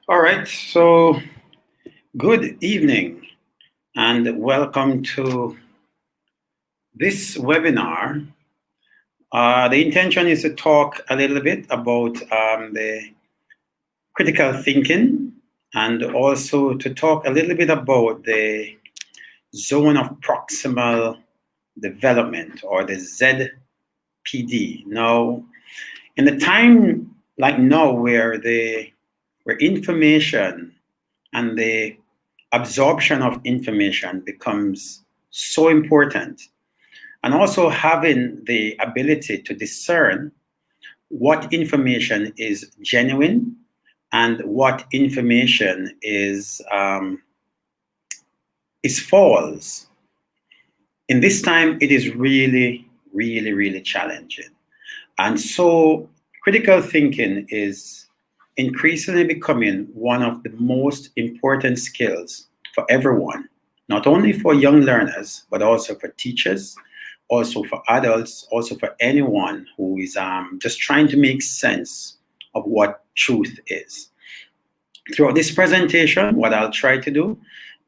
All right, so good evening and welcome to this webinar. The intention is to talk a little bit about the critical thinking and also to talk a little bit about the zone of proximal development, or the ZPD. Now, in the time like now where information and the absorption of information becomes so important, and also having the ability to discern what information is genuine and what information is false. In this time, it is really, really, really challenging. And so critical thinking is increasingly becoming one of the most important skills for everyone, not only for young learners, but also for teachers, also for adults, also for anyone who is just trying to make sense of what truth is. Throughout this presentation, what I'll try to do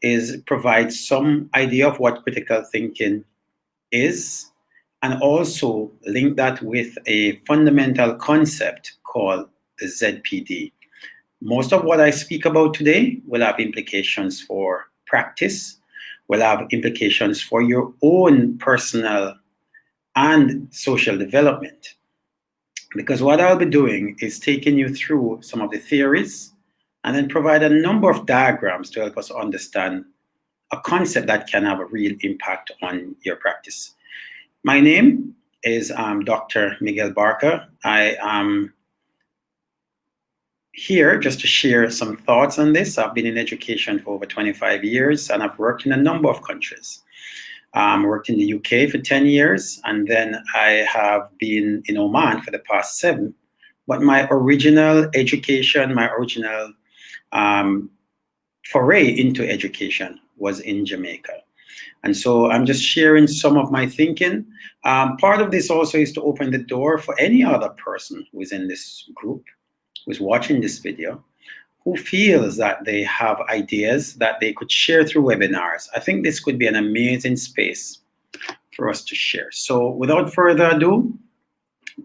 is provide some idea of what critical thinking is, and also link that with a fundamental concept called the ZPD. Most of what I speak about today will have implications for practice, will have implications for your own personal and social development. Because what I'll be doing is taking you through some of the theories and then provide a number of diagrams to help us understand a concept that can have a real impact on your practice. My name is Dr. Miguel Barca. I am here just to share some thoughts on this. I've been in education for over 25 years and I've worked in a number of countries. Worked in the UK for 10 years, and then I have been in Oman for the past 7. But my original education, my original foray into education was in Jamaica. And so I'm just sharing some of my thinking. Part of this also is to open the door for any other person who is in this group, who's watching this video, who feels that they have ideas that they could share through webinars. I think this could be an amazing space for us to share. So without further ado,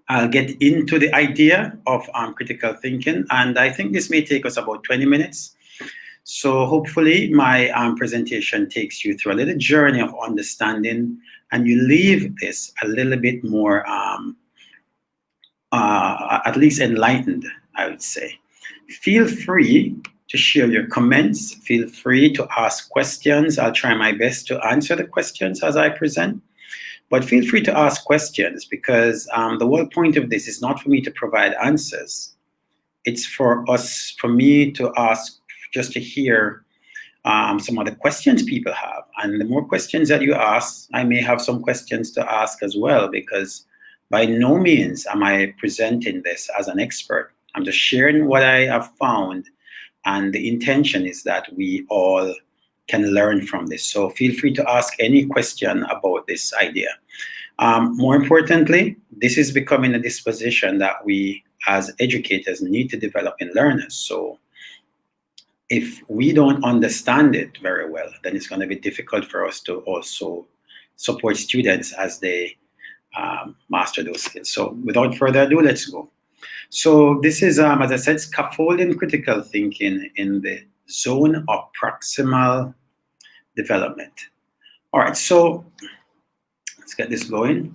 I'll get into the idea of critical thinking, and I think this may take us about 20 minutes. So hopefully my presentation takes you through a little journey of understanding, and you leave this a little bit more, at least enlightened, I would say. Feel free to share your comments. Feel free to ask questions. I'll try my best to answer the questions as I present. But feel free to ask questions, because the whole point of this is not for me to provide answers. It's for me to ask, just to hear some of the questions people have. And the more questions that you ask, I may have some questions to ask as well, because by no means am I presenting this as an expert. I'm just sharing what I have found, and the intention is that we all can learn from this. So feel free to ask any question about this idea. More importantly, this is becoming a disposition that we as educators need to develop in learners. So if we don't understand it very well, then it's going to be difficult for us to also support students as they master those skills. So without further ado, let's go. So this is, as I said, scaffolding critical thinking in the zone of proximal development. All right, so let's get this going.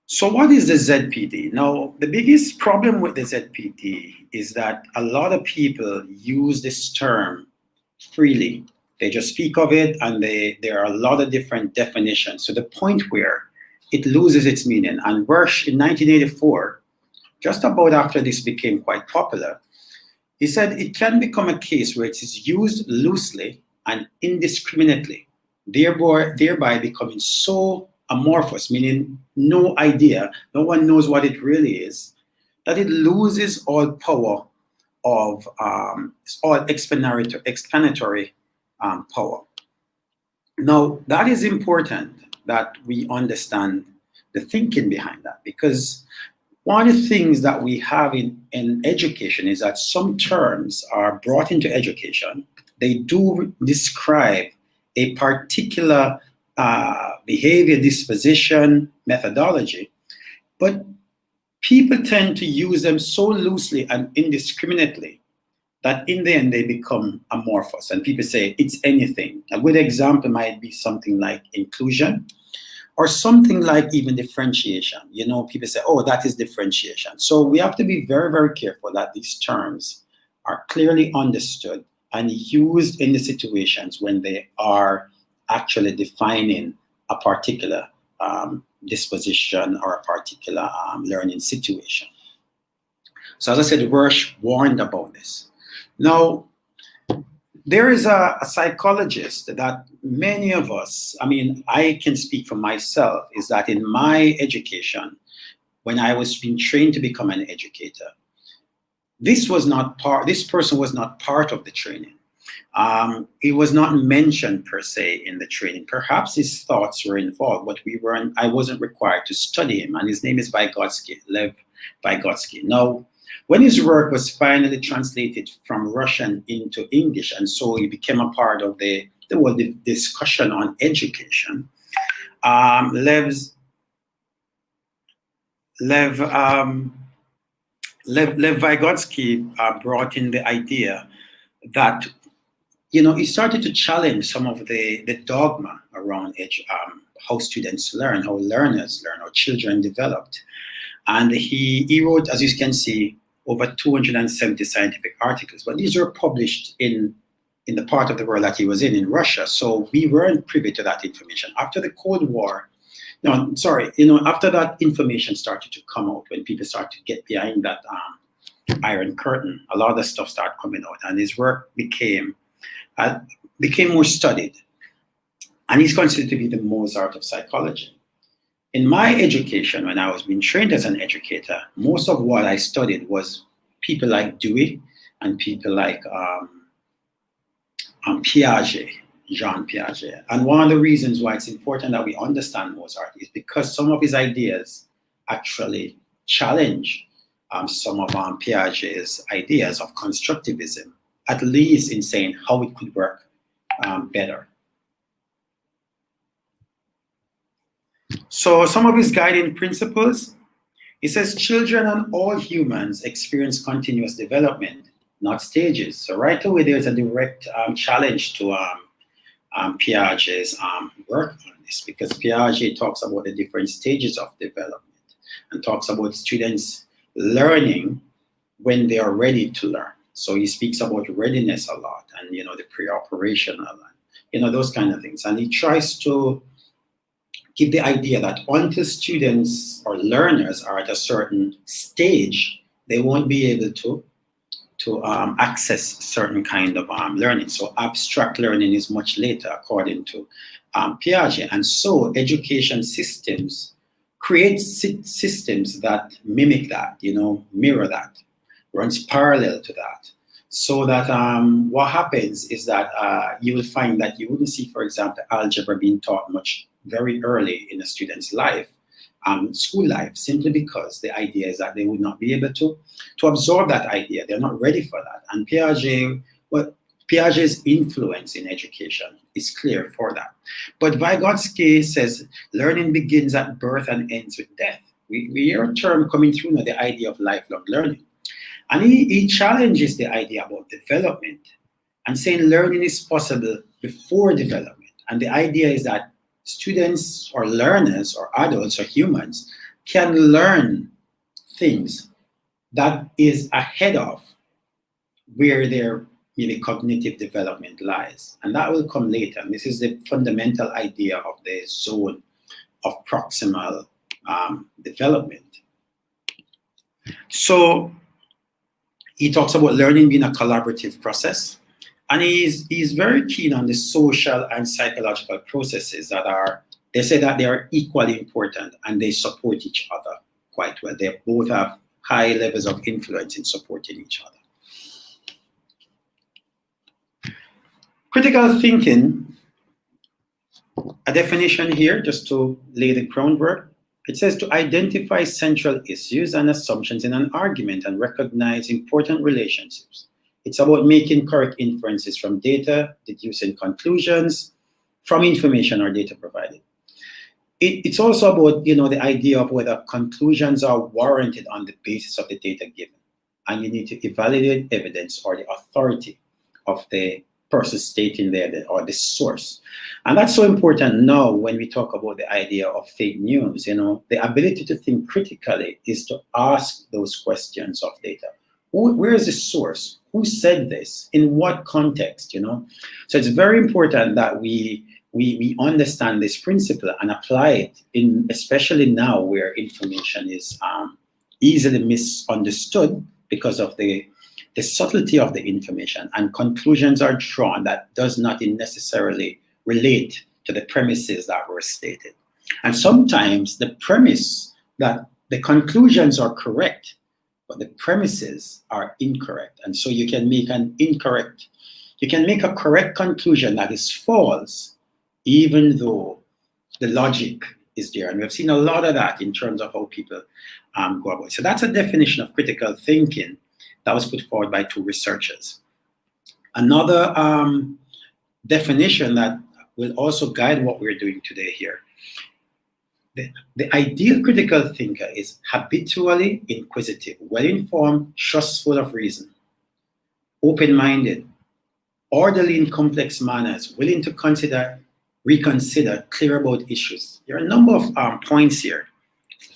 So what is the ZPD? Now, the biggest problem with the ZPD is that a lot of people use this term freely. They just speak of it, and there are a lot of different definitions, to the point where it loses its meaning. And Wersch in 1984, just about after this became quite popular, he said it can become a case where it is used loosely and indiscriminately, thereby becoming so amorphous, meaning no idea, no one knows what it really is, that it loses all power of all explanatory power. Now, that is important that we understand the thinking behind that, because one of the things that we have in education is that some terms are brought into education. They do describe a particular behavior, disposition, methodology, but people tend to use them so loosely and indiscriminately that in the end they become amorphous, and people say it's anything. A good example might be something like inclusion, or something like even differentiation. You know, people say, oh, that is differentiation. So we have to be very, very careful that these terms are clearly understood and used in the situations when they are actually defining a particular disposition or a particular learning situation. So as I said, Rush warned about this. Now, there is a psychologist that many of us, I mean, I can speak for myself, is that in my education, when I was being trained to become an educator, this person was not part of the training. It was not mentioned per se in the training. Perhaps his thoughts were involved, but I wasn't required to study him. And his name is Vygotsky, Lev Vygotsky. Now, when his work was finally translated from Russian into English, and so he became a part of the discussion on education, Lev Vygotsky brought in the idea that, you know, he started to challenge some of the dogma around how students learn, how learners learn, how children developed. And he wrote, as you can see, over 270 scientific articles, but these were published in the part of the world that he was in Russia. So we weren't privy to that information. After the Cold War, after that information started to come out, when people started to get behind that Iron Curtain, a lot of stuff started coming out, and his work became more studied. And he's considered to be the Mozart of psychology. In my education, when I was being trained as an educator, most of what I studied was people like Dewey and people like Piaget, Jean Piaget. And one of the reasons why it's important that we understand Mozart is because some of his ideas actually challenge some of Piaget's ideas of constructivism, at least in saying how it could work better. So some of his guiding principles, he says children and all humans experience continuous development, not stages. So right away there's a direct challenge to Piaget's work on this, because Piaget talks about the different stages of development and talks about students learning when they are ready to learn. So he speaks about readiness a lot, and you know, the pre-operational, and you know, those kind of things. And he tries to give the idea that until students or learners are at a certain stage, they won't be able to access certain kind of learning. So abstract learning is much later, according to Piaget. And so education systems create systems that mimic that, you know, mirror that, runs parallel to that. So that what happens is that you will find that you wouldn't see, for example, algebra being taught much very early in a student's life, school life, simply because the idea is that they would not be able to absorb that idea. They're not ready for that. And Piaget's influence in education is clear for that. But Vygotsky says learning begins at birth and ends with death. We hear a term coming through now, the idea of lifelong learning. And he challenges the idea about development and saying learning is possible before development. And the idea is that students or learners or adults or humans can learn things that is ahead of where their maybe cognitive development lies. And that will come later. And this is the fundamental idea of the zone of proximal development. So he talks about learning being a collaborative process. And he's very keen on the social and psychological processes that they say that they are equally important and they support each other quite well. They both have high levels of influence in supporting each other. Critical thinking, a definition here just to lay the groundwork. It says to identify central issues and assumptions in an argument and recognize important relationships. It's about making correct inferences from data, deducing conclusions from information or data provided. It's also about, the idea of whether conclusions are warranted on the basis of the data given. And you need to evaluate evidence or the authority of the person stating there or the source. And that's so important now when we talk about the idea of fake news. The ability to think critically is to ask those questions of data. Where is the source? Who said this? In what context? So it's very important that we understand this principle and apply it especially now where information is easily misunderstood because of the subtlety of the information, and conclusions are drawn that does not necessarily relate to the premises that were stated. And sometimes the premise that the conclusions are correct, but the premises are incorrect. And so you can make a correct conclusion that is false, even though the logic is there. And we've seen a lot of that in terms of how people go about it. So that's a definition of critical thinking that was put forward by two researchers. Another definition that will also guide what we're doing today here. The ideal critical thinker is habitually inquisitive, well-informed, trustful of reason, open-minded, orderly in complex manners, willing to reconsider, clear about issues. There are a number of points here.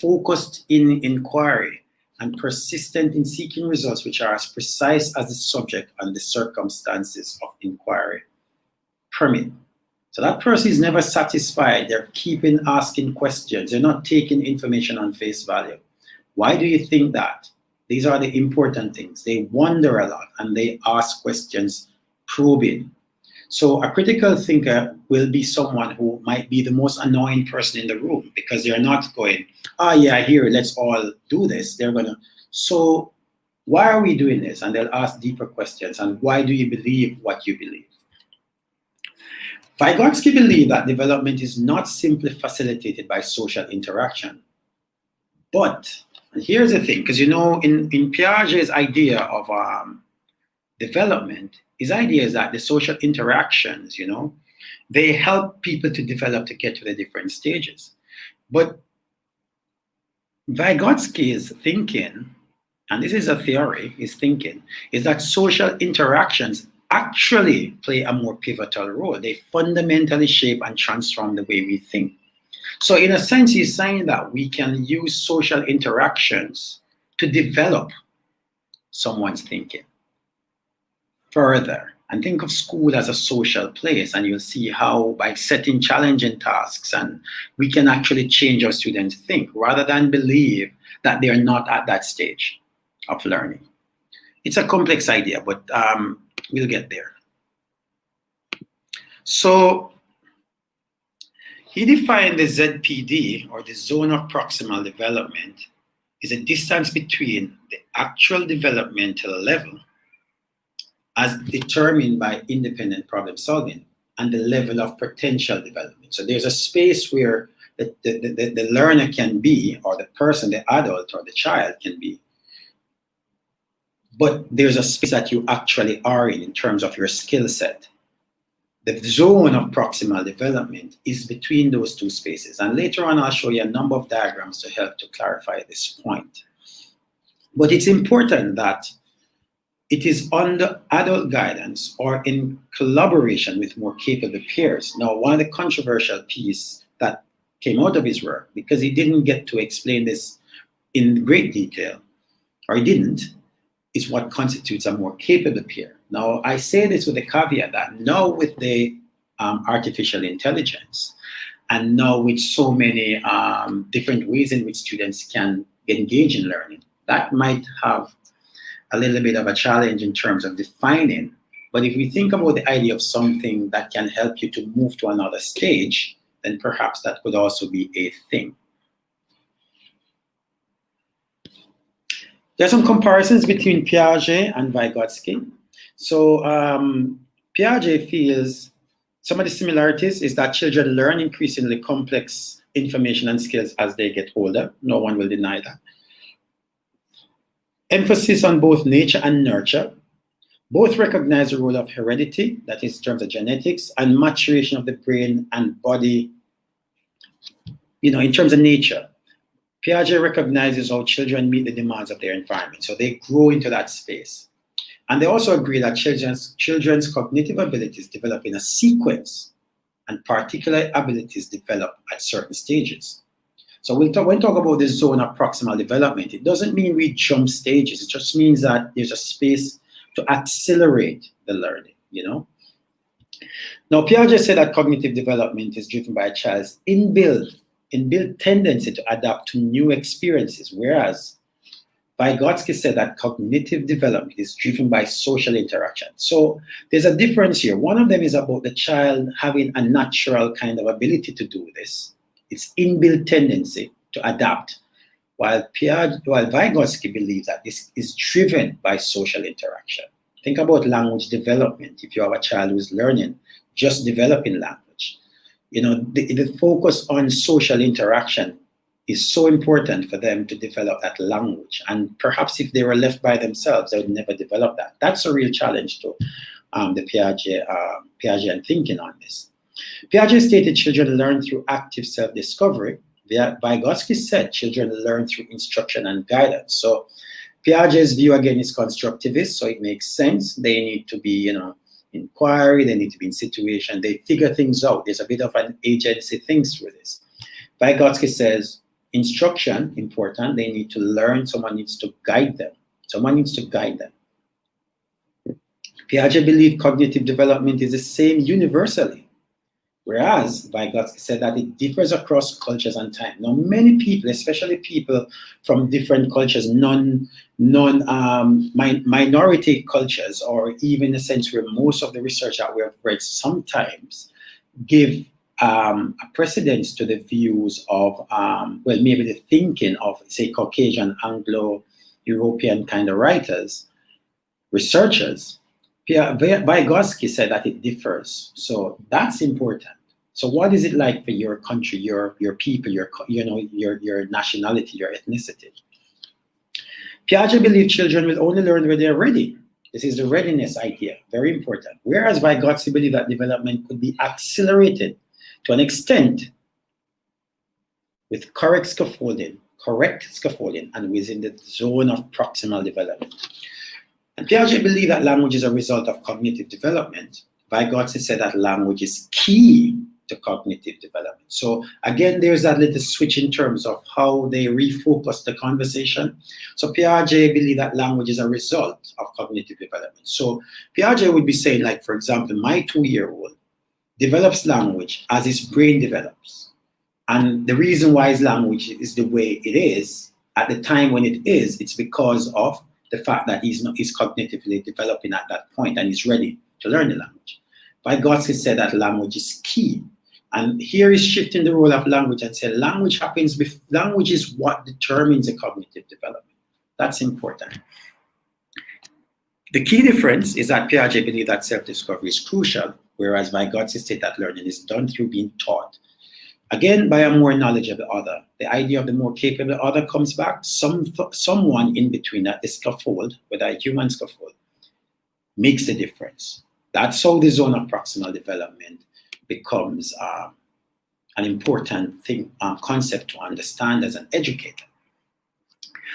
Focused in inquiry and persistent in seeking results which are as precise as the subject and the circumstances of inquiry permit. So that person is never satisfied. They're asking questions. They're not taking information on face value. Why do you think that? These are the important things. They wonder a lot and they ask questions, probing. So a critical thinker will be someone who might be the most annoying person in the room because they're not going, yeah, here, let's all do this. They're going to, so why are we doing this? And they'll ask deeper questions. And why do you believe what you believe? Vygotsky believed that development is not simply facilitated by social interaction. But, and here's the thing, because in Piaget's idea of development, his idea is that the social interactions, they help people to develop to get to the different stages. But Vygotsky's thinking, and this is a theory, his thinking, is that social interactions actually play a more pivotal role. They fundamentally shape and transform the way we think. So in a sense, he's saying that we can use social interactions to develop someone's thinking further. And think of school as a social place, and you'll see how by setting challenging tasks, and we can actually change our students' think rather than believe that they are not at that stage of learning. It's a complex idea, but we'll get there. So he defined the ZPD, or the zone of proximal development, is a distance between the actual developmental level as determined by independent problem solving and the level of potential development. So there's a space where the learner can be, or the person, the adult or the child can be. But there's a space that you actually are in terms of your skill set. The zone of proximal development is between those two spaces. And later on, I'll show you a number of diagrams to help to clarify this point. But it's important that it is under adult guidance or in collaboration with more capable peers. Now, one of the controversial pieces that came out of his work, because he didn't get to explain this in great detail, or he didn't, is what constitutes a more capable peer. Now, I say this with the caveat that now with the artificial intelligence, and now with so many different ways in which students can engage in learning, that might have a little bit of a challenge in terms of defining. But if we think about the idea of something that can help you to move to another stage, then perhaps that could also be a thing. There are some comparisons between Piaget and Vygotsky. So Piaget feels some of the similarities is that children learn increasingly complex information and skills as they get older. No one will deny that. Emphasis on both nature and nurture. Both recognize the role of heredity, that is in terms of genetics, and maturation of the brain and body, in terms of nature. Piaget recognizes how children meet the demands of their environment, so they grow into that space. And they also agree that children's cognitive abilities develop in a sequence, and particular abilities develop at certain stages. So when we talk about the zone of proximal development, it doesn't mean we jump stages. It just means that there's a space to accelerate the learning, Now, Piaget said that cognitive development is driven by a child's inbuilt tendency to adapt to new experiences, whereas Vygotsky said that cognitive development is driven by social interaction. So there's a difference here. One of them is about the child having a natural kind of ability to do this. It's inbuilt tendency to adapt, while Vygotsky believes that this is driven by social interaction. Think about language development. If you have a child who's learning, just developing language, the focus on social interaction is so important for them to develop that language. And perhaps if they were left by themselves, they would never develop that. That's a real challenge to the Piagetian thinking on this. Piaget stated children learn through active self-discovery. Vygotsky said children learn through instruction and guidance. So Piaget's view, again, is constructivist, so it makes sense. They need to be, inquiry, they need to be in situation, they figure things out. There's a bit of an agency thing through this. Vygotsky says, instruction, important, they need to learn, someone needs to guide them. Piaget believed cognitive development is the same universally, whereas Vygotsky said that it differs across cultures and time. Now, many people, especially people from different cultures, minority cultures, or even in a sense where most of the research that we have read sometimes give a precedence to the views of, maybe the thinking of, say, Caucasian, Anglo-European kind of writers, researchers. Vygotsky said that it differs, so that's important. So what is it like for your country, your people, your nationality, your ethnicity? Piaget believed children will only learn when they're ready. This is the readiness idea, very important. Whereas Vygotsky believed that development could be accelerated to an extent with correct scaffolding, and within the zone of proximal development. And Piaget believed that language is a result of cognitive development. Vygotsky said that language is key to cognitive development. So again, there's that little switch in terms of how they refocus the conversation. So Piaget believed that language is a result of cognitive development. So Piaget would be saying, like, for example, my 2-year-old develops language as his brain develops. And the reason why his language is the way it is at the time when it is, it's because of the fact that he's cognitively developing at that point and he's ready to learn the language. Vygotsky said that language is key. And here is shifting the role of language and saying language is what determines the cognitive development. That's important. The key difference is that Piaget believed that self-discovery is crucial, whereas Vygotsky stated that learning is done through being taught. Again, by a more knowledge of the other. The idea of the more capable other comes back. Someone in between that, the scaffold, whether a human scaffold, makes the difference. That's how the zone of proximal development becomes an important concept to understand as an educator.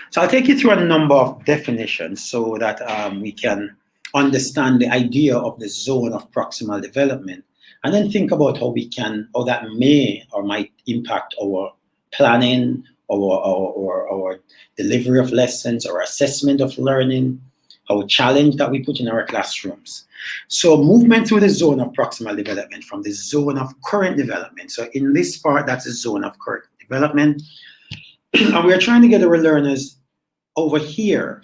So I'll take you through a number of definitions so that we can understand the idea of the zone of proximal development, and then think about how that may or might impact our planning, our delivery of lessons, or assessment of learning, our challenge that we put in our classrooms. So movement through the zone of proximal development from the zone of current development. So in this part, that's the zone of current development. And we're trying to get our learners over here.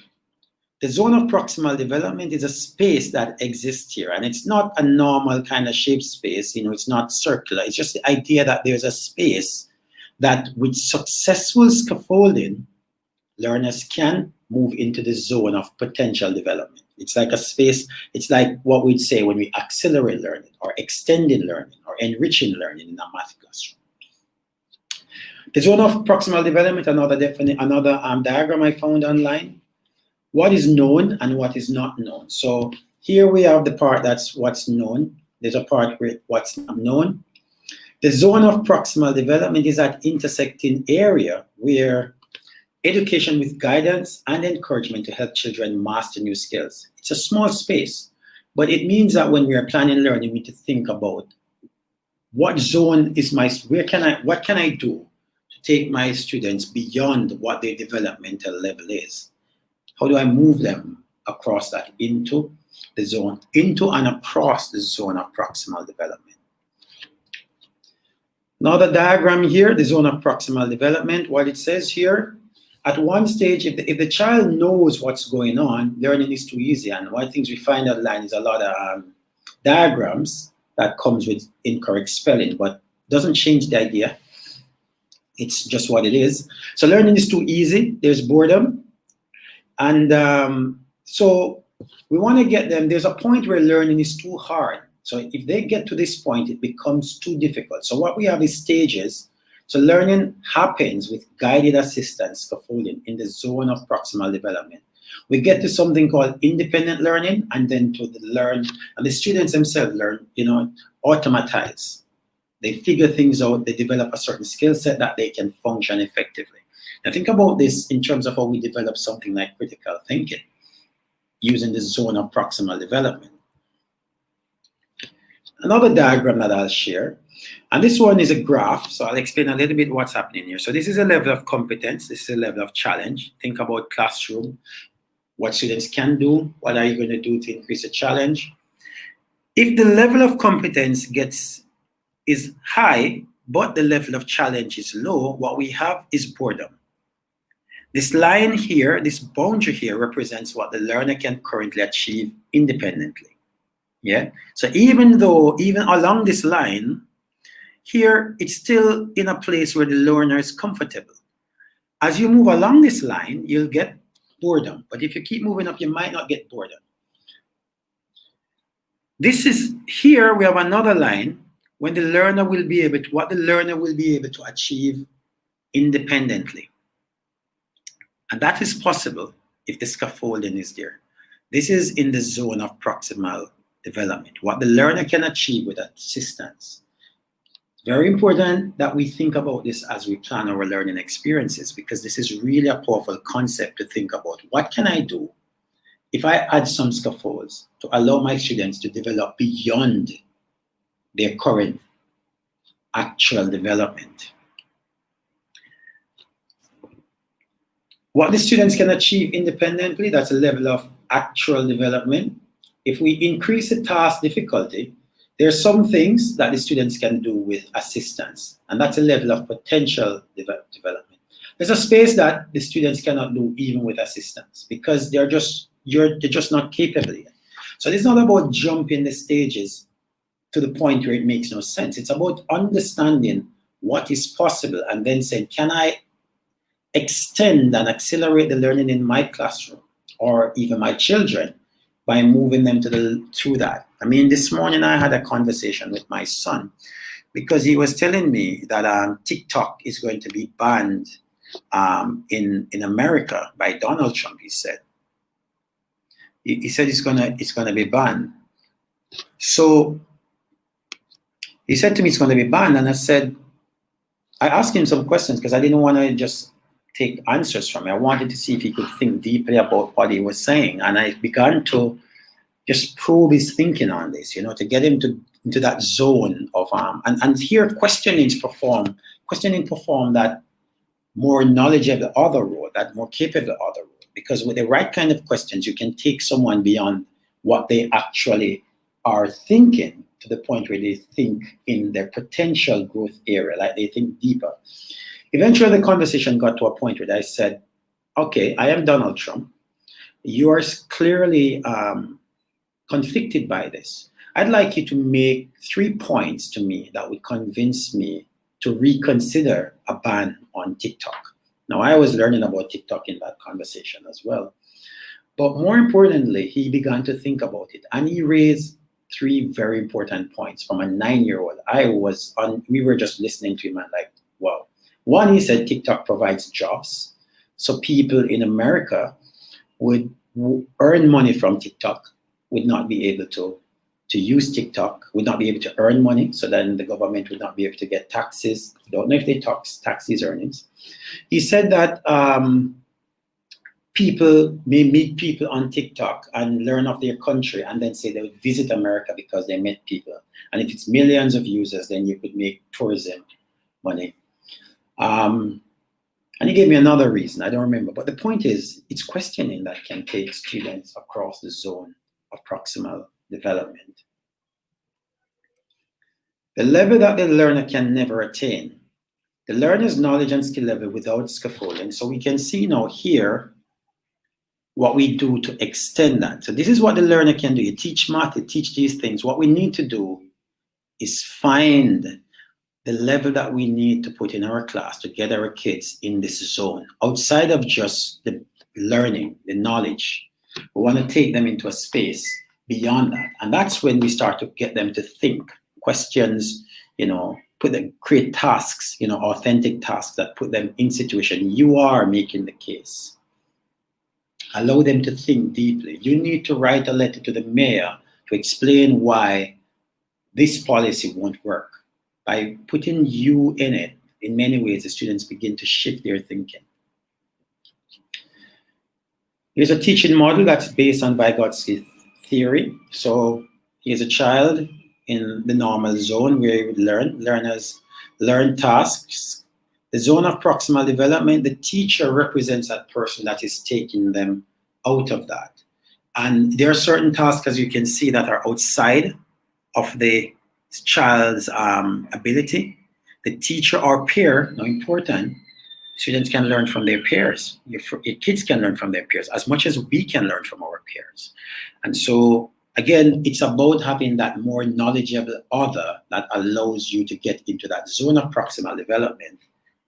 The zone of proximal development is a space that exists here, and it's not a normal kind of shape space, it's not circular. It's just the idea that there's a space that with successful scaffolding, learners can move into the zone of potential development. It's like a space, it's like what we'd say when we accelerate learning or extended learning or enriching learning in a math classroom. The zone of proximal development, another diagram I found online. What is known and what is not known. So here we have the part that's what's known. There's a part where what's not known. The zone of proximal development is that intersecting area where education with guidance and encouragement to help children master new skills. It's a small space, but it means that when we are planning learning, we need to think about what zone is what can I do to take my students beyond what their developmental level is? How do I move them across that into the zone, into and across the zone of proximal development? Now the diagram here, the zone of proximal development, what it says here, at one stage, if the child knows what's going on, learning is too easy. And one of the things we find online is a lot of diagrams that comes with incorrect spelling, but doesn't change the idea. It's just what it is. So learning is too easy. There's boredom. And so we want to get them, there's a point where learning is too hard. So if they get to this point, it becomes too difficult. So what we have is stages. So learning happens with guided assistance scaffolding in the zone of proximal development. We get to something called independent learning, and then to the learn, and the students themselves learn, automatize. They figure things out, they develop a certain skill set that they can function effectively. Now think about this in terms of how we develop something like critical thinking using the zone of proximal development. Another diagram that I'll share, and this one is a graph, so I'll explain a little bit what's happening here. So this is a level of competence, this is a level of challenge. Think about classroom, what students can do, what are you going to do to increase the challenge. If the level of competence is high, but the level of challenge is low, what we have is boredom. This line here, this boundary here represents what the learner can currently achieve independently. Yeah, so even along this line, here it's still in a place where the learner is comfortable. As you move along this line, you'll get boredom, but if you keep moving up, you might not get boredom. Here we have another line when the learner will be able to achieve independently. And that is possible if the scaffolding is there. This is in the zone of proximal development, what the learner can achieve with assistance. Very important that we think about this as we plan our learning experiences, because this is really a powerful concept to think about. What can I do if I add some scaffolds to allow my students to develop beyond their current actual development? What the students can achieve independently, that's a level of actual development. If we increase the task difficulty, there are some things that the students can do with assistance, and that's a level of potential development. There's a space that the students cannot do even with assistance because they're just not capable yet. So it's not about jumping the stages to the point where it makes no sense. It's about understanding what is possible and then saying, can I extend and accelerate the learning in my classroom or even my children by moving them through that. I mean, this morning I had a conversation with my son because he was telling me that TikTok is going to be banned in America by Donald Trump. He said it's gonna be banned. So he said to me it's going to be banned, and I asked him some questions because I didn't want to just take answers from him. I wanted to see if he could think deeply about what he was saying. And I began to just probe his thinking on this, to get him into that zone of, and here questioning perform that more knowledgeable other role, that more capable other role. Because with the right kind of questions, you can take someone beyond what they actually are thinking to the point where they think in their potential growth area, like they think deeper. Eventually, the conversation got to a point where I said, okay, I am Donald Trump. You are clearly conflicted by this. I'd like you to make 3 points to me that would convince me to reconsider a ban on TikTok. Now, I was learning about TikTok in that conversation as well. But more importantly, he began to think about it, and he raised three very important points from a 9-year-old. We were just listening to him and like, wow. One, he said TikTok provides jobs. So people in America would earn money from TikTok, would not be able to use TikTok, would not be able to earn money. So then the government would not be able to get taxes. I don't know if they tax these earnings. He said that people may meet people on TikTok and learn of their country and then say they would visit America because they met people. And if it's millions of users, then you could make tourism money. And he gave me another reason, I don't remember. But the point is, it's questioning that can take students across the zone of proximal development. The level that the learner can never attain. The learner's knowledge and skill level without scaffolding. So we can see now here what we do to extend that. So this is what the learner can do. You teach math, you teach these things. What we need to do is find the level that we need to put in our class to get our kids in this zone, outside of just the learning, the knowledge. We want to take them into a space beyond that. And that's when we start to get them to think, questions, create tasks, authentic tasks that put them in situation. You are making the case. Allow them to think deeply. You need to write a letter to the mayor to explain why this policy won't work. By putting you in it, in many ways, the students begin to shift their thinking. Here's a teaching model that's based on Vygotsky theory. So here's a child in the normal zone where he would learn. Learners learn tasks. The zone of proximal development, the teacher represents that person that is taking them out of that. And there are certain tasks, as you can see, that are outside of the child's ability. The teacher or peer, now important, students can learn from their peers. Your kids can learn from their peers as much as we can learn from our peers. And so, again, it's about having that more knowledgeable other that allows you to get into that zone of proximal development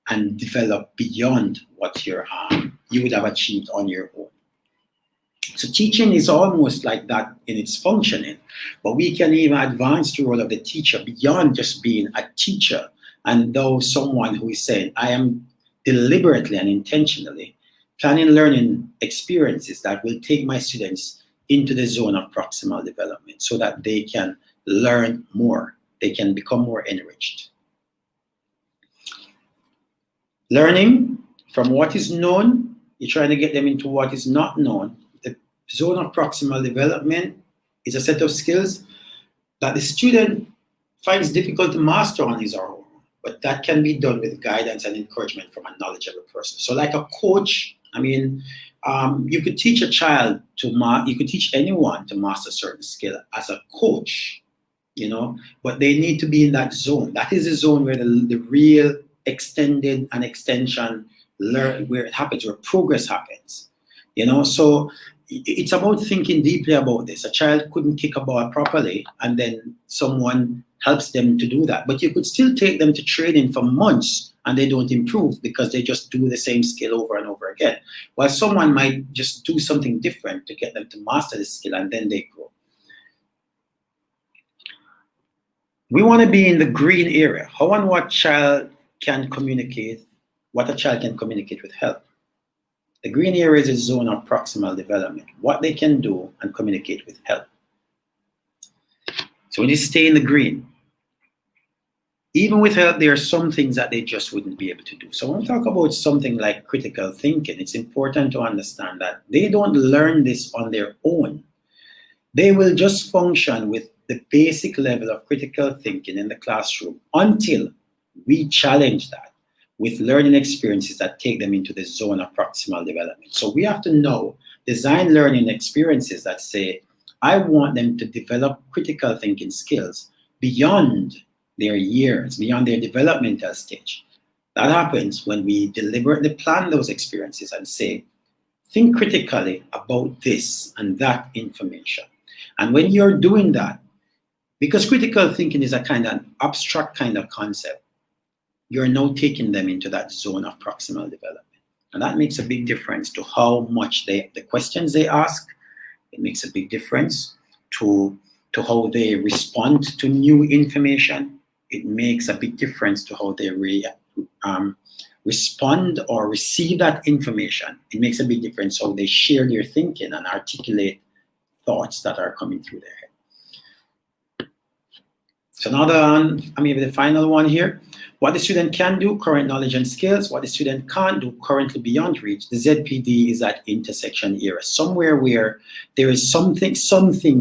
and develop beyond what you would have achieved on your own. So teaching is almost like that in its functioning, but we can even advance the role of the teacher beyond just being a teacher, and though someone who is saying, I am deliberately and intentionally planning learning experiences that will take my students into the zone of proximal development so that they can learn more, they can become more enriched. Learning from what is known, you're trying to get them into what is not known. The zone of proximal development is a set of skills that the student finds difficult to master on his or her own, but that can be done with guidance and encouragement from a knowledgeable person. So like a coach, you could teach a child you could teach anyone to master a certain skill as a coach, but they need to be in that zone. That is the zone where the real extended and extension where it happens, where progress happens. So it's about thinking deeply about this. A child couldn't kick a ball properly and then someone helps them to do that, but you could still take them to training for months and they don't improve because they just do the same skill over and over again, while someone might just do something different to get them to master the skill and then they grow. We want to be in the green area. How and what child can communicate, what a child can communicate with help. The green area is a zone of proximal development, what they can do and communicate with help. So when you stay in the green, even with help, there are some things that they just wouldn't be able to do. So when we talk about something like critical thinking, it's important to understand that they don't learn this on their own. They will just function with the basic level of critical thinking in the classroom until we challenge that with learning experiences that take them into the zone of proximal development. So we have to know, design learning experiences that say, I want them to develop critical thinking skills beyond their years, beyond their developmental stage. That happens when we deliberately plan those experiences and say, think critically about this and that information. And when you're doing that, because critical thinking is a kind of abstract kind of concept, you're now taking them into that zone of proximal development. And that makes a big difference to how much the questions they ask. It makes a big difference to how they respond to new information. It makes a big difference to how they respond or receive that information. It makes a big difference how they share their thinking and articulate thoughts that are coming through their head. So now maybe the final one here. What the student can do, current knowledge and skills. What the student can't do, currently beyond reach. The ZPD is that intersection area, somewhere where there is some things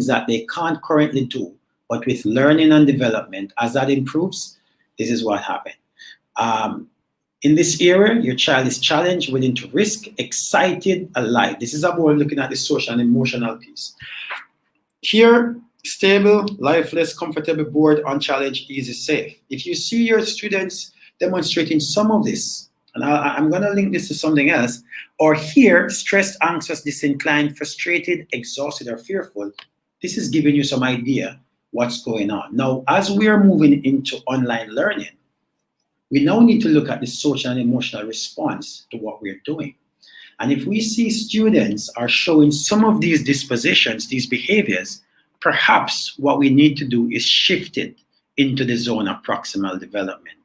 that they can't currently do, but with learning and development, as that improves, this is what happens. In this area, your child is challenged, willing to risk, excited, alive. This is about looking at the social and emotional piece. Here, stable, lifeless, comfortable, bored, unchallenged, easy, safe. If you see your students demonstrating some of this, and I'm going to link this to something else, or here, stressed, anxious, disinclined, frustrated, exhausted, or fearful, this is giving you some idea what's going on. Now, as we are moving into online learning, we now need to look at the social and emotional response to what we're doing. And if we see students are showing some of these dispositions, these behaviors, perhaps what we need to do is shift it into the zone of proximal development.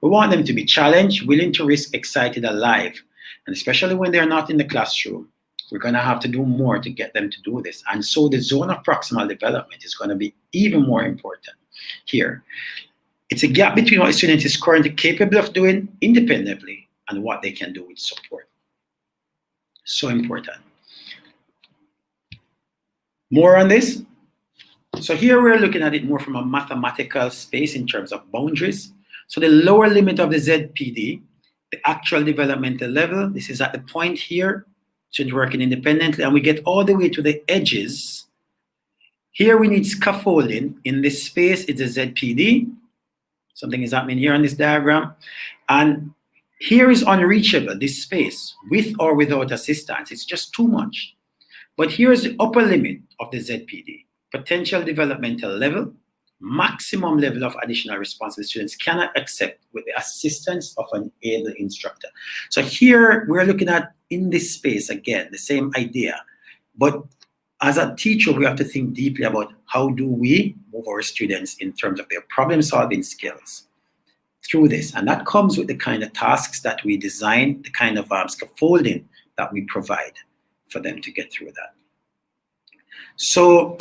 We want them to be challenged, willing to risk, excited, alive. And especially when they're not in the classroom, we're going to have to do more to get them to do this. And so the zone of proximal development is going to be even more important here. It's a gap between what a student is currently capable of doing independently and what they can do with support. So important. More on this. So here we're looking at it more from a mathematical space in terms of boundaries. So the lower limit of the ZPD, the actual developmental level, this is at the point here, student working independently, and we get all the way to the edges. Here we need scaffolding. In this space, it's a ZPD. Something is happening here on this diagram. And here is unreachable, this space, with or without assistance. It's just too much. But here's the upper limit of the ZPD. Potential developmental level, maximum level of additional response the students cannot accept with the assistance of an able instructor. So here we're looking at, in this space, again, the same idea. But as a teacher, we have to think deeply about how do we move our students in terms of their problem-solving skills through this. And that comes with the kind of tasks that we design, the kind of scaffolding that we provide for them to get through that. So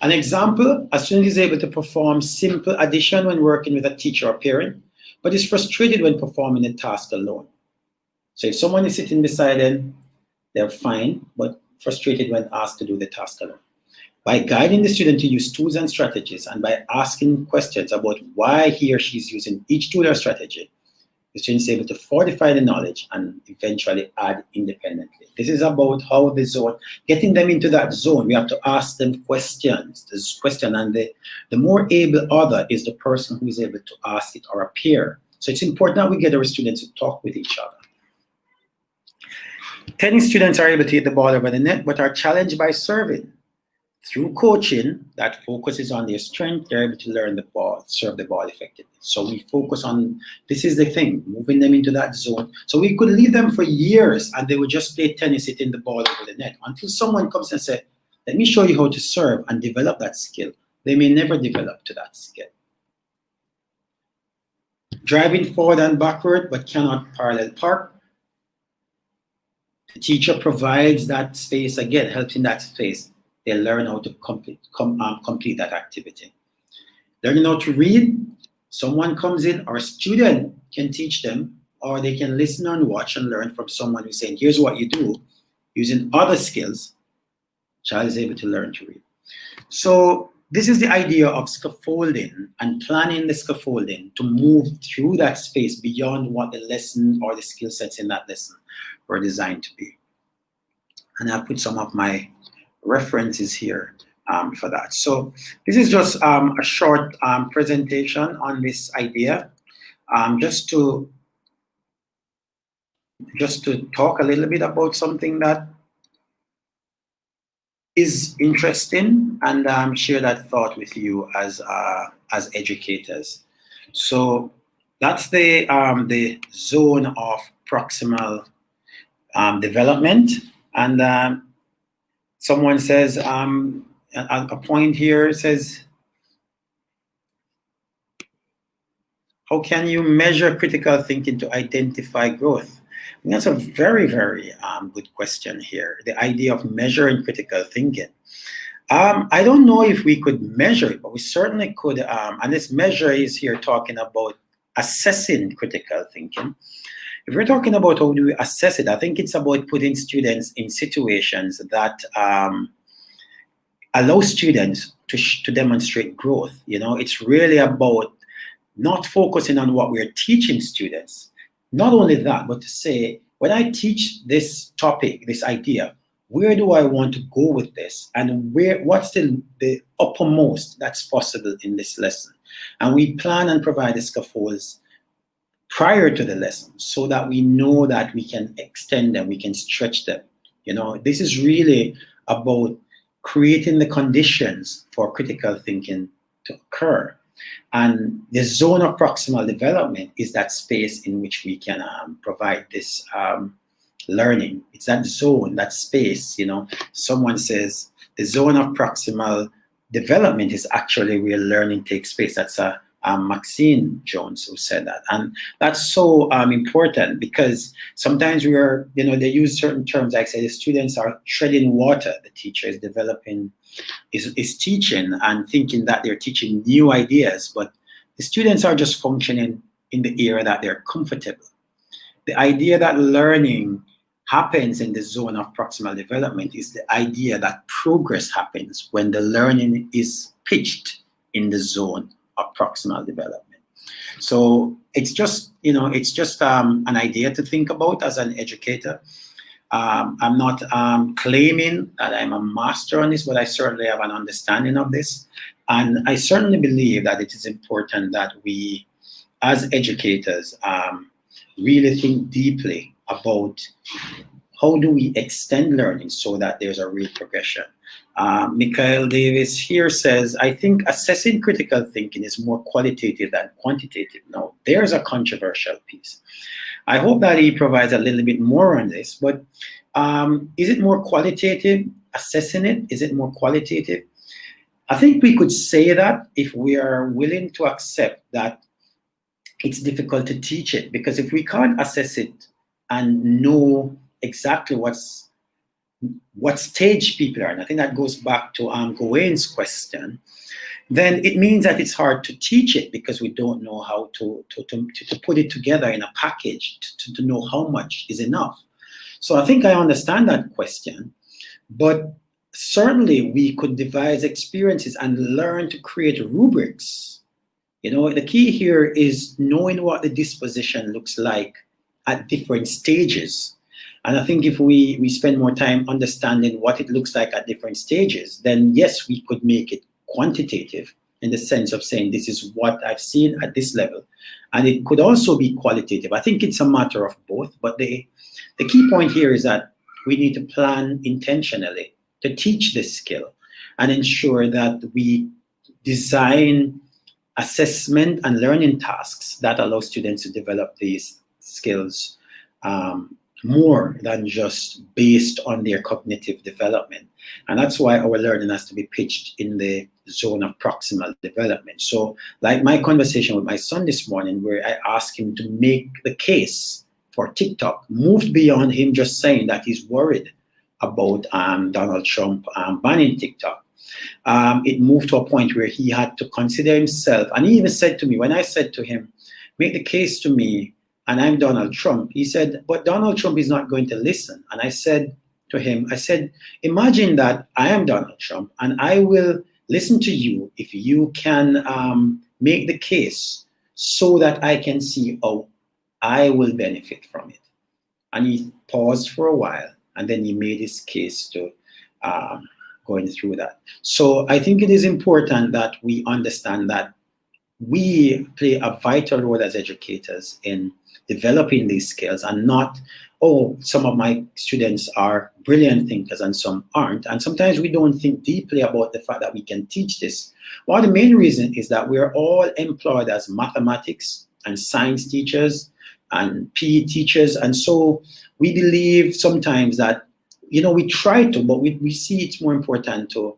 an example, a student is able to perform simple addition when working with a teacher or parent, but is frustrated when performing a task alone. So if someone is sitting beside them, they're fine, but frustrated when asked to do the task alone. By guiding the student to use tools and strategies, and by asking questions about why he or she is using each tool or strategy, the student is able to fortify the knowledge and eventually add independently. This is about how the zone, getting them into that zone, we have to ask them questions. This question, and the more able other is the person who is able to ask it, or a peer. So it's important that we get our students to talk with each other. Tennis students are able to hit the ball over the net, but are challenged by serving. Through coaching that focuses on their strength, they're able to learn the ball, serve the ball effectively. So we focus on, this is the thing, moving them into that zone. So we could leave them for years and they would just play tennis, hitting the ball over the net, until someone comes and says, let me show you how to serve and develop that skill. They may never develop to that skill. Driving forward and backward, but cannot parallel park. The teacher provides that space, again, helps in that space. They learn how to complete that activity. Learning how to read, someone comes in, or a student can teach them, or they can listen and watch and learn from someone who's saying, here's what you do. Using other skills, child is able to learn to read. So this is the idea of scaffolding and planning the scaffolding to move through that space beyond what the lesson or the skill sets in that lesson were designed to be. And I've put some of my references here for that. So this is just a short presentation on this idea, just to talk a little bit about something that is interesting, and share that thought with you as educators. So that's the zone of proximal development. And someone says, a point here says, how can you measure critical thinking to identify growth? And that's a very, very good question here. The idea of measuring critical thinking. I don't know if we could measure it, but we certainly could. And this measure is here talking about assessing critical thinking. If we're talking about how do we assess it, I think it's about putting students in situations that allow students to demonstrate growth. It's really about not focusing on what we're teaching students. Not only that, but to say, when I teach this topic, this idea, where do I want to go with this? And what's the uppermost that's possible in this lesson? And we plan and provide the scaffolds prior to the lesson so that we know that we can extend them, we can stretch them. This is really about creating the conditions for critical thinking to occur. And the zone of proximal development is that space in which we can provide this learning. It's that zone, that space. Someone says the zone of proximal development is actually where learning takes place. That's Maxine Jones who said that. And that's so important, because sometimes they use certain terms, like say the students are treading water, the teacher is developing, is teaching and thinking that they're teaching new ideas, but the students are just functioning in the area that they're comfortable. The idea that learning happens in the zone of proximal development is the idea that progress happens when the learning is pitched in the zone of proximal development. So it's just, an idea to think about as an educator. I'm not claiming that I'm a master on this, but I certainly have an understanding of this. And I certainly believe that it is important that we, as educators, really think deeply about how do we extend learning so that there's a real progression. Michael Davis here says, I think assessing critical thinking is more qualitative than quantitative. Now, there's a controversial piece. I hope that he provides a little bit more on this, but is it more qualitative, assessing it? Is it more qualitative? I think we could say that if we are willing to accept that it's difficult to teach it, because if we can't assess it and know exactly what stage people are, and I think that goes back to Gawain's question, then it means that it's hard to teach it, because we don't know how to put it together in a package to know how much is enough. So I think I understand that question, but certainly we could devise experiences and learn to create rubrics. The key here is knowing what the disposition looks like at different stages. And I think if we spend more time understanding what it looks like at different stages, then yes, we could make it quantitative in the sense of saying this is what I've seen at this level. And it could also be qualitative. I think it's a matter of both, but the key point here is that we need to plan intentionally to teach this skill and ensure that we design assessment and learning tasks that allow students to develop these skills more than just based on their cognitive development. And that's why our learning has to be pitched in the zone of proximal development. So like my conversation with my son this morning, where I asked him to make the case for TikTok, moved beyond him just saying that he's worried about Donald Trump banning TikTok. It moved to a point where he had to consider himself. And he even said to me, when I said to him, make the case to me, and I'm Donald Trump, he said, but Donald Trump is not going to listen. And I said to him, imagine that I am Donald Trump and I will listen to you if you can make the case so that I can see how I will benefit from it. And he paused for a while and then he made his case to going through that. So I think it is important that we understand that we play a vital role as educators in developing these skills, and not, oh, some of my students are brilliant thinkers and some aren't. And sometimes we don't think deeply about the fact that we can teach this. One of the main reasons is that we're all employed as mathematics and science teachers and PE teachers. And so we believe sometimes that, we try to, but we see it's more important to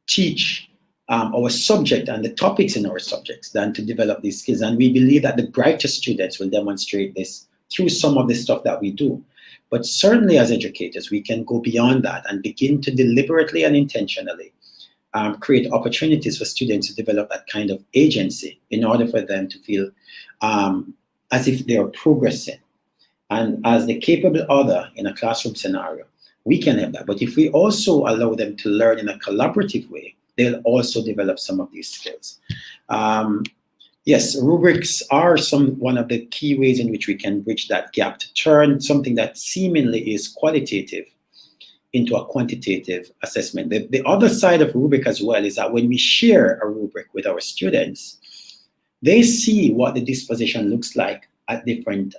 teach our subject and the topics in our subjects than to develop these skills. And we believe that the brightest students will demonstrate this through some of the stuff that we do. But certainly as educators, we can go beyond that and begin to deliberately and intentionally create opportunities for students to develop that kind of agency in order for them to feel as if they are progressing. And as the capable other in a classroom scenario, we can have that. But if we also allow them to learn in a collaborative way, they'll also develop some of these skills. Yes, rubrics are one of the key ways in which we can bridge that gap to turn something that seemingly is qualitative into a quantitative assessment. The other side of rubric as well is that when we share a rubric with our students, they see what the disposition looks like at different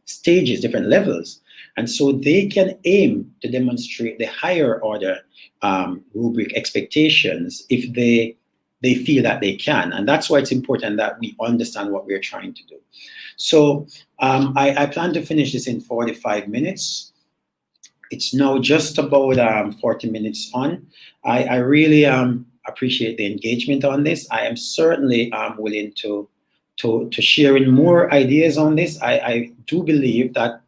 stages, different levels. And so they can aim to demonstrate the higher order rubric expectations if they feel that they can. And that's why it's important that we understand what we're trying to do. So I plan to finish this in 45 minutes. It's now just about 40 minutes on. I really appreciate the engagement on this. I am certainly willing to share in more ideas on this. I do believe that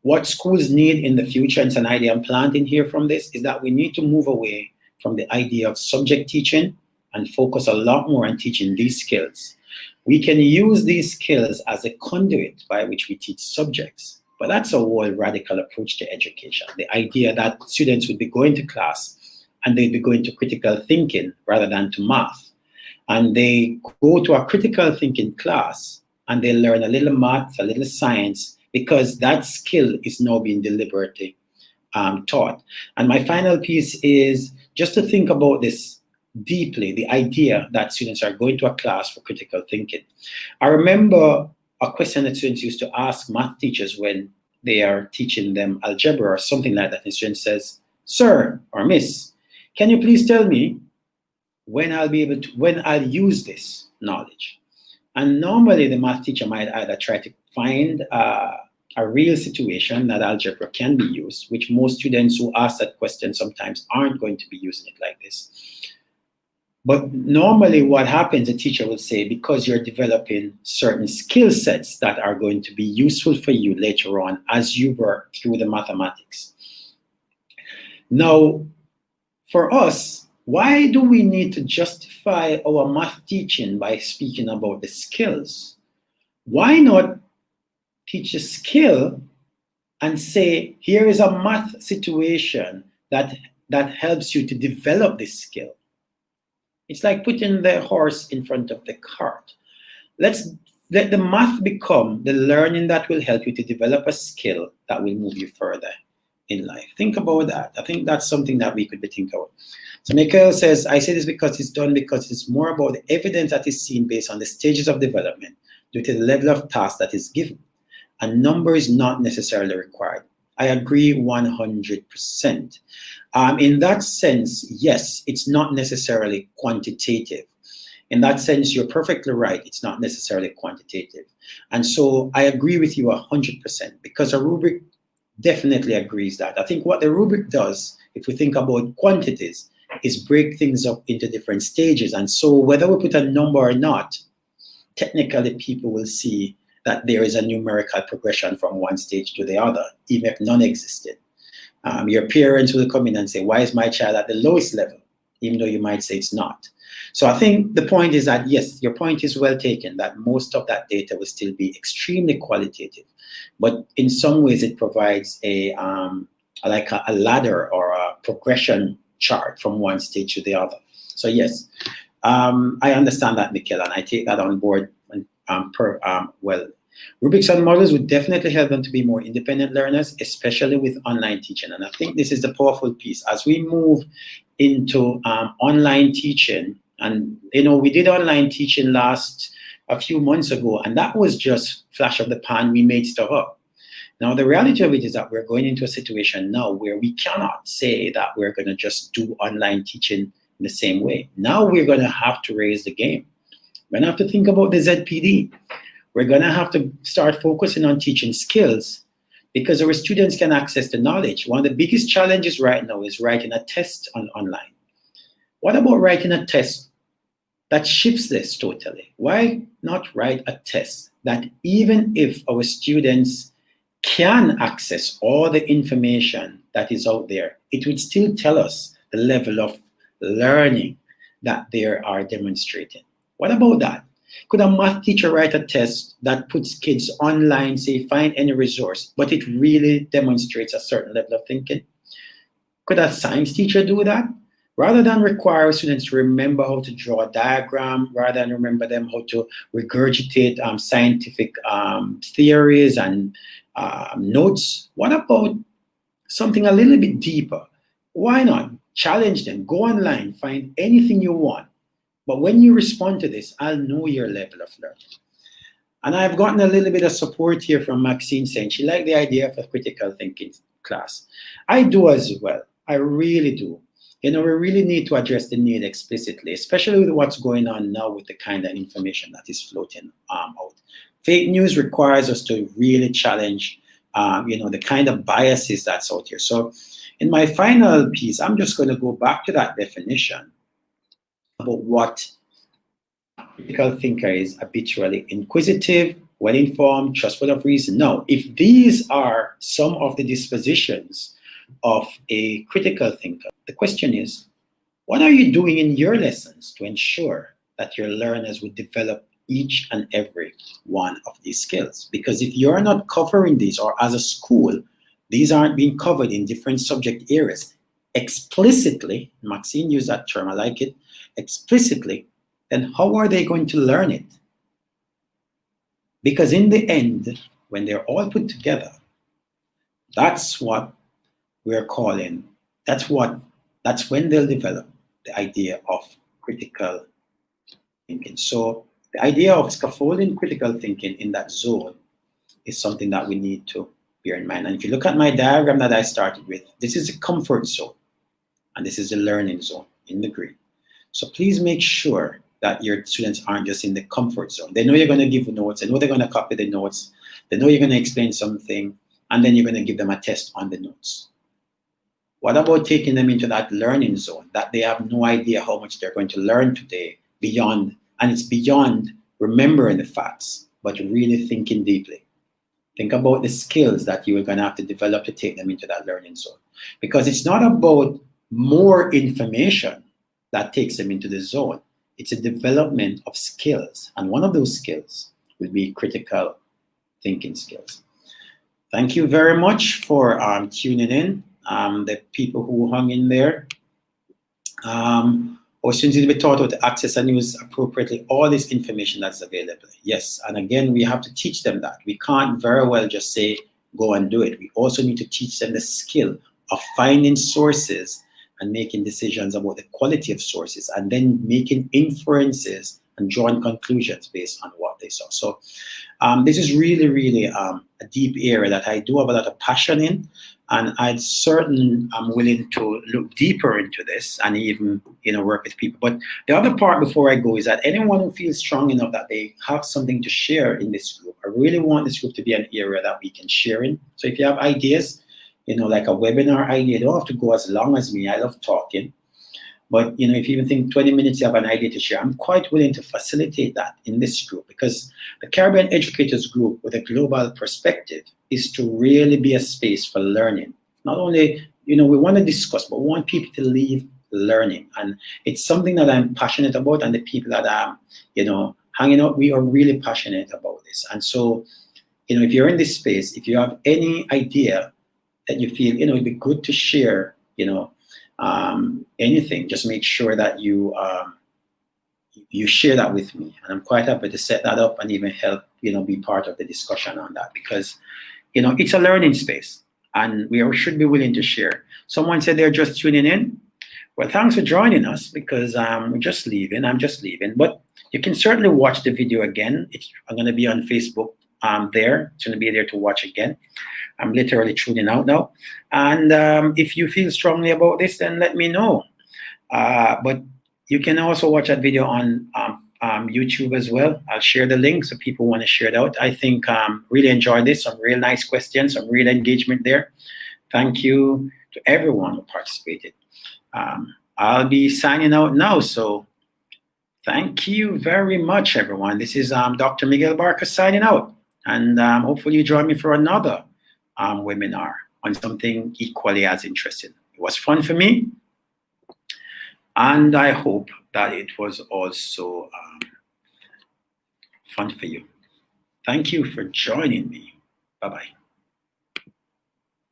what schools need in the future, and it's an idea I'm planting here from this, is that we need to move away from the idea of subject teaching and focus a lot more on teaching these skills. We can use these skills as a conduit by which we teach subjects, but that's a whole radical approach to education. The idea that students would be going to class and they'd be going to critical thinking rather than to math. And they go to a critical thinking class and they learn a little math, a little science, because that skill is now being deliberately taught. And my final piece is just to think about this deeply, the idea that students are going to a class for critical thinking. I remember a question that students used to ask math teachers when they are teaching them algebra or something like that. The student says, "Sir or Miss, can you please tell me when I'll use this knowledge?" And normally the math teacher might either try to find a real situation that algebra can be used, which most students who ask that question sometimes aren't going to be using it like this. But normally what happens, a teacher will say, because you're developing certain skill sets that are going to be useful for you later on as you work through the mathematics. Now, for us, why do we need to justify our math teaching by speaking about the skills? Why not teach a skill and say, here is a math situation that helps you to develop this skill? It's like putting the horse in front of the cart. Let's let the math become the learning that will help you to develop a skill that will move you further in life. Think about that. I think that's something that we could be thinking about. So Michael says, I say this because it's more about the evidence that is seen based on the stages of development due to the level of task that is given. A number is not necessarily required. I agree 100%. In that sense, yes, it's not necessarily quantitative. In that sense, you're perfectly right. It's not necessarily quantitative. And so I agree with you 100% because a rubric definitely agrees that. I think what the rubric does, if we think about quantities, is break things up into different stages. And so whether we put a number or not, technically people will see that there is a numerical progression from one stage to the other, even if none existed. Your parents will come in and say, why is my child at the lowest level? Even though you might say it's not. So I think the point is that, yes, your point is well taken, that most of that data will still be extremely qualitative. But in some ways, it provides like a ladder or a progression chart from one stage to the other. So yes, I understand that, Mikel, and I take that on board. Well, rubrics and models would definitely help them to be more independent learners, especially with online teaching. And I think this is the powerful piece. As we move into online teaching, and we did online teaching a few months ago, and that was just flash of the pan, we made stuff up. Now, the reality of it is that we're going into a situation now where we cannot say that we're going to just do online teaching in the same way. Now we're going to have to raise the game. We're going to have to think about the ZPD. We're going to have to start focusing on teaching skills because our students can access the knowledge. One of the biggest challenges right now is writing a test online. What about writing a test that shifts this totally? Why not write a test that even if our students can access all the information that is out there, it would still tell us the level of learning that they are demonstrating? What about that? Could a math teacher write a test that puts kids online, say, find any resource, but it really demonstrates a certain level of thinking? Could a science teacher do that? Rather than require students to remember how to draw a diagram, rather than remember them how to regurgitate scientific theories and notes, what about something a little bit deeper? Why not challenge them? Go online, find anything you want. But when you respond to this, I'll know your level of learning. And I've gotten a little bit of support here from Maxine saying she liked the idea of a critical thinking class. I do as well. I really do. We really need to address the need explicitly, especially with what's going on now with the kind of information that is floating out. Fake news requires us to really challenge, the kind of biases that's out here. So in my final piece, I'm just going to go back to that definition about what a critical thinker is: habitually inquisitive, well-informed, trustful of reason. Now, if these are some of the dispositions of a critical thinker, the question is, what are you doing in your lessons to ensure that your learners will develop each and every one of these skills? Because if you're not covering these, or as a school, these aren't being covered in different subject areas explicitly, Maxine used that term, I like it, explicitly, then how are they going to learn it? Because in the end, when they're all put together, that's what we're calling, that's when they'll develop the idea of critical thinking. So the idea of scaffolding critical thinking in that zone is something that we need to bear in mind. And if you look at my diagram that I started with, this is the comfort zone, and this is the learning zone in the green. So please make sure that your students aren't just in the comfort zone. They know you're going to give notes, they know they're going to copy the notes, they know you're going to explain something, and then you're going to give them a test on the notes. What about taking them into that learning zone that they have no idea how much they're going to learn today beyond, and it's beyond remembering the facts, but really thinking deeply. Think about the skills that you are going to have to develop to take them into that learning zone. Because it's not about more information that takes them into the zone. It's a development of skills. And one of those skills will be critical thinking skills. Thank you very much for tuning in. The people who hung in there. Our students need to be taught how to access and use appropriately all this information that's available. Yes, and again, we have to teach them that. We can't very well just say, go and do it. We also need to teach them the skill of finding sources and making decisions about the quality of sources, and then making inferences and drawing conclusions based on what they saw. So this is really, really a deep area that I do have a lot of passion in, and I'm willing to look deeper into this and even work with people. But the other part before I go is that anyone who feels strong enough that they have something to share in this group, I really want this group to be an area that we can share in. So if you have ideas, like a webinar idea, you don't have to go as long as me. I love talking. But if you even think 20 minutes, you have an idea to share, I'm quite willing to facilitate that in this group, because the Caribbean Educators Group with a global perspective is to really be a space for learning. Not only, we want to discuss, but we want people to leave learning. And it's something that I'm passionate about, and the people that I'm, hanging out, we are really passionate about this. And so, if you're in this space, if you have any idea that you feel, it'd be good to share, anything, just make sure that you share that with me, and I'm quite happy to set that up and even help be part of the discussion on that, because it's a learning space and we should be willing to share. Someone said they're just tuning in. Well, thanks for joining us, because we're just leaving. I'm just leaving, but you can certainly watch the video again. I'm going to be on Facebook there. It's going to be there to watch again. I'm literally tuning out now. And if you feel strongly about this, then let me know. But you can also watch that video on YouTube as well. I'll share the link so people want to share it out. I think really enjoyed this. Some real nice questions, some real engagement there. Thank you to everyone who participated. I'll be signing out now, so thank you very much, everyone. This is Dr. Miguel Barker signing out, and hopefully you join me for another webinar on something equally as interesting. It was fun for me, and I hope that it was also fun for you. Thank you for joining me. Bye-bye.